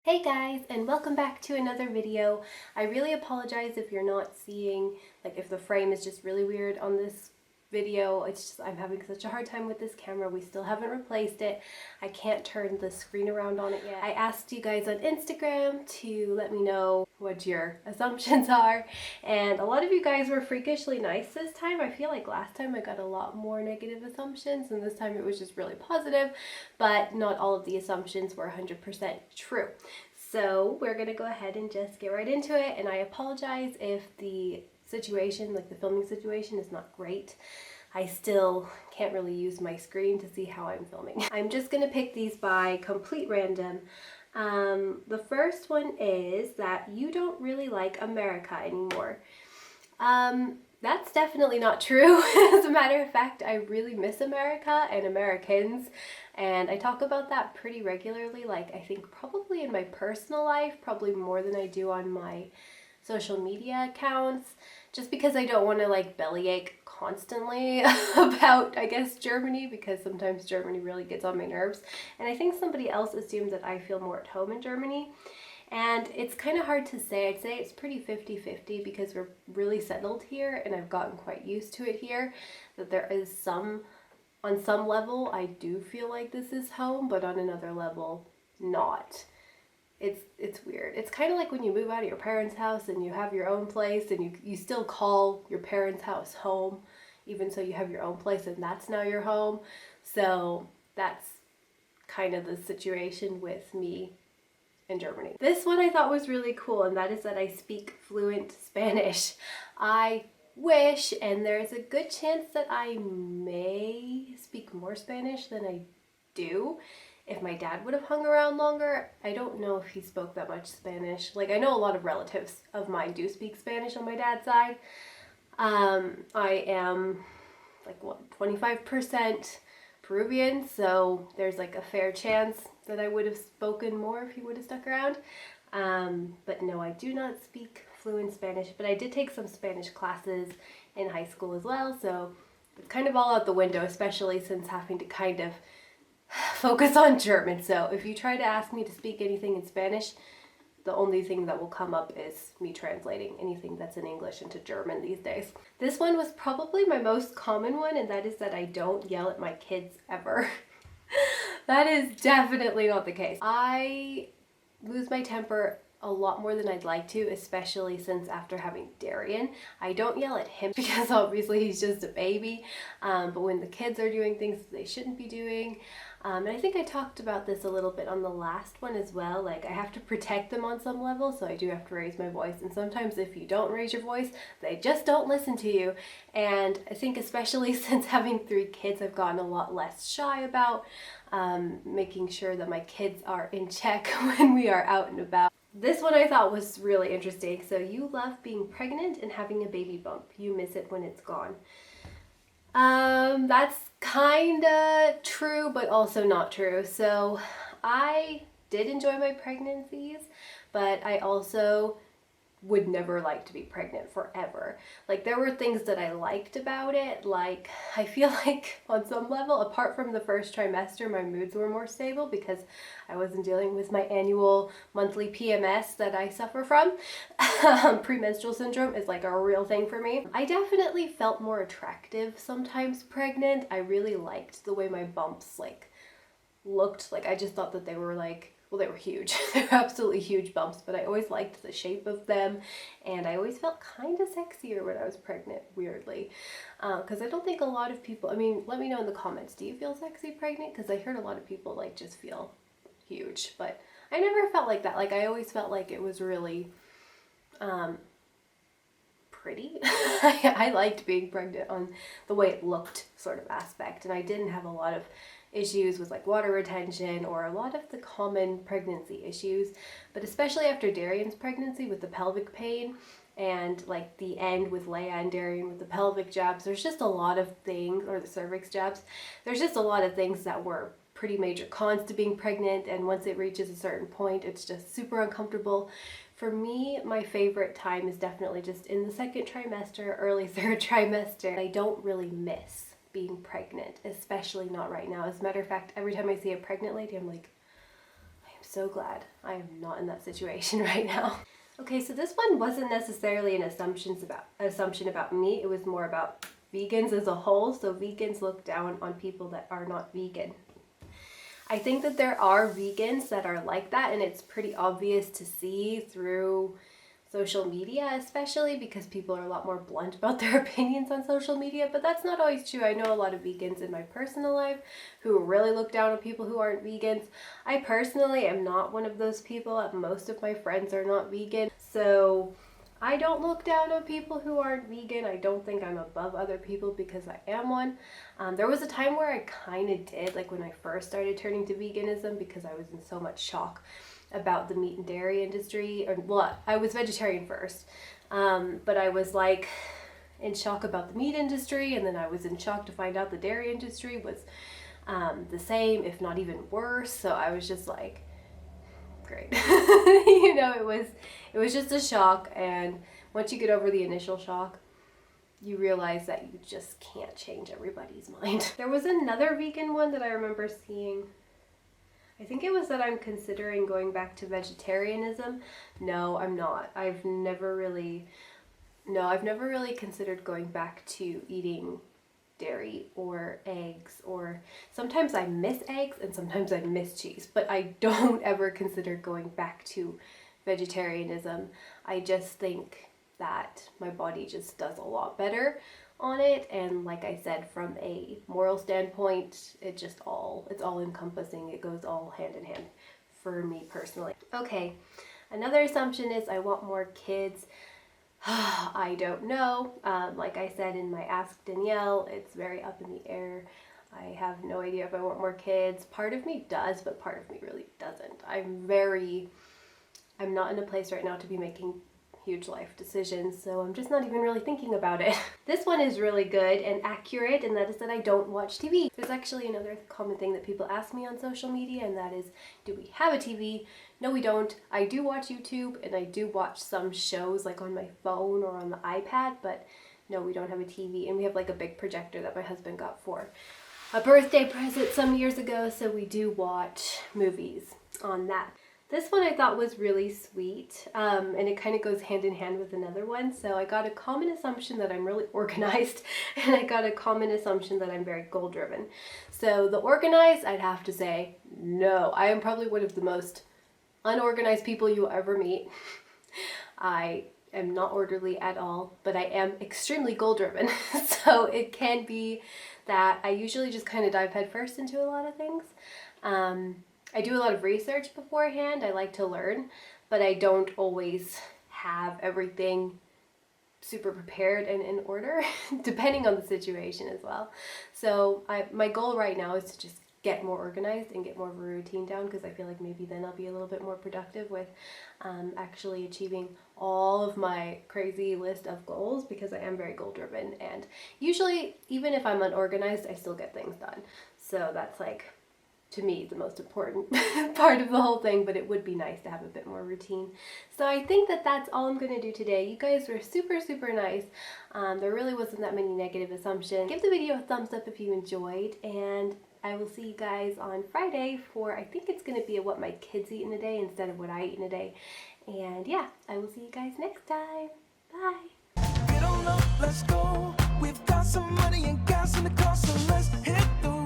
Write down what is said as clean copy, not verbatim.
Hey guys, and welcome back to another video. I really apologize if you're not seeing, if the frame is just really weird on this video. It's just, I'm having such a hard time with this camera. We still haven't replaced it. I can't turn the screen around on it yet. I asked you guys on Instagram to let me know what your assumptions are, and a lot of you guys were freakishly nice this time. I feel like last time I got a lot more negative assumptions, and this time it was just really positive, but not all of the assumptions were 100% true. So we're gonna go ahead and just get right into it, and I apologize if the situation, the filming situation, is not great. I still can't really use my screen to see how I'm filming. I'm just gonna pick these by complete random. The first one is that you don't really like America anymore. That's definitely not true. As a matter of fact, I really miss America and Americans, and I talk about that pretty regularly. I think probably in my personal life, probably more than I do on my social media accounts, just because I don't want to bellyache constantly about, I guess, Germany, because sometimes Germany really gets on my nerves. And I think somebody else assumed that I feel more at home in Germany. And it's kind of hard to say. I'd say it's pretty 50-50 because we're really settled here and I've gotten quite used to it here. That there is on some level, I do feel like this is home, but on another level, not. It's weird. It's kind of like when you move out of your parents' house and you have your own place, and you still call your parents' house home, even so you have your own place and that's now your home. So that's kind of the situation with me in Germany. This one I thought was really cool, and that is that I speak fluent Spanish. I wish, and there's a good chance that I may speak more Spanish than I do if my dad would have hung around longer. I don't know if he spoke that much Spanish. I know a lot of relatives of mine do speak Spanish on my dad's side. I am 25% Peruvian, so there's a fair chance that I would have spoken more if he would have stuck around. But no, I do not speak fluent Spanish, but I did take some Spanish classes in high school as well, so it's kind of all out the window, especially since having to kind of focus on German. So if you try to ask me to speak anything in Spanish, the only thing that will come up is me translating anything that's in English into German these days. This one was probably my most common one, and that is that I don't yell at my kids ever. That is definitely not the case. I lose my temper a lot more than I'd like to, especially since after having Darian. I don't yell at him because obviously he's just a baby, but when the kids are doing things they shouldn't be doing, and I think I talked about this a little bit on the last one as well, I have to protect them on some level, so I do have to raise my voice, and sometimes if you don't raise your voice, they just don't listen to you. And I think especially since having 3 kids, I've gotten a lot less shy about making sure that my kids are in check when we are out and about. This one I thought was really interesting. So you love being pregnant and having a baby bump. You miss it when it's gone. That's kinda true, but also not true. So I did enjoy my pregnancies, but I also would never like to be pregnant forever. There were things that I liked about it. I feel like on some level, apart from the first trimester, my moods were more stable because I wasn't dealing with my annual monthly PMS that I suffer from. Premenstrual syndrome is a real thing for me. I definitely felt more attractive sometimes pregnant. I really liked the way my bumps looked. I just thought that they were well, they were huge. They were absolutely huge bumps, but I always liked the shape of them, and I always felt kind of sexier when I was pregnant, weirdly. Because I don't think a lot of people, let me know in the comments, do you feel sexy pregnant? Because I heard a lot of people just feel huge, but I never felt like that. I always felt like it was really pretty. I liked being pregnant on the way it looked sort of aspect, and I didn't have a lot of issues with water retention or a lot of the common pregnancy issues, but especially after Darian's pregnancy with the pelvic pain and the end with Leia and Darian with the pelvic jabs, there's just a lot of things, or the cervix jabs, there's just a lot of things that were pretty major cons to being pregnant, and once it reaches a certain point, it's just super uncomfortable. For me, my favorite time is definitely just in the 2nd trimester, early 3rd trimester. I don't really miss being pregnant, especially not right now. As a matter of fact, every time I see a pregnant lady, I'm like, I am so glad I am not in that situation right now. Okay, so this one wasn't necessarily an assumption about me. It was more about vegans as a whole. So vegans look down on people that are not vegan. I think that there are vegans that are like that, and it's pretty obvious to see through social media, especially because people are a lot more blunt about their opinions on social media, but that's not always true. I know a lot of vegans in my personal life who really look down on people who aren't vegans. I personally am not one of those people. Most of my friends are not vegan, so I don't look down on people who aren't vegan. I don't think I'm above other people because I am one. There was a time where I kind of did, like when I first started turning to veganism, because I was in so much shock about the meat and dairy industry. Well, I was vegetarian first, but I was like in shock about the meat industry, and then I was in shock to find out the dairy industry was the same, if not even worse. So I was just like, great. You know, it was just a shock, and once you get over the initial shock, you realize that you just can't change everybody's mind. There was another vegan one that I remember seeing. I think it was that I'm considering going back to vegetarianism. No, I'm not. I've never really considered going back to eating dairy or eggs, or sometimes I miss eggs and sometimes I miss cheese, but I don't ever consider going back to vegetarianism. I just think that my body just does a lot better on it, and like I said, from a moral standpoint, it's all encompassing. It goes all hand in hand for me personally. Okay, another assumption is I want more kids. I don't know. Like I said in my Ask Danielle, it's very up in the air. I have no idea if I want more kids. Part of me does, but part of me really doesn't. I'm not in a place right now to be making huge life decisions, so I'm just not even really thinking about it. This one is really good and accurate, and that is that I don't watch TV. There's actually another common thing that people ask me on social media, and that is, do we have a TV? No, we don't. I do watch YouTube, and I do watch some shows like on my phone or on the iPad, but no, we don't have a TV, and we have like a big projector that my husband got for a birthday present some years ago, so we do watch movies on that. This one I thought was really sweet, and it kind of goes hand in hand with another one. So I got a common assumption that I'm really organized, and I got a common assumption that I'm very goal-driven. So the organized, I'd have to say, no. I am probably one of the most unorganized people you'll ever meet. I am not orderly at all, but I am extremely goal-driven. So it can be that I usually just kind of dive headfirst into a lot of things. I do a lot of research beforehand. I like to learn, but I don't always have everything super prepared and in order, depending on the situation as well. So my goal right now is to just get more organized and get more of a routine down, because I feel like maybe then I'll be a little bit more productive with actually achieving all of my crazy list of goals, because I am very goal driven, and usually even if I'm unorganized, I still get things done. So that's like, to me, the most important part of the whole thing, but it would be nice to have a bit more routine. So I think that that's all I'm going to do today. You guys were super, super nice. There really wasn't that many negative assumptions. Give the video a thumbs up if you enjoyed, and I will see you guys on Friday for, I think it's going to be a what my kids eat in a day instead of what I eat in a day. And yeah, I will see you guys next time. Bye. Get on up, let's go. We've got some money and gas in the car, so let's hit the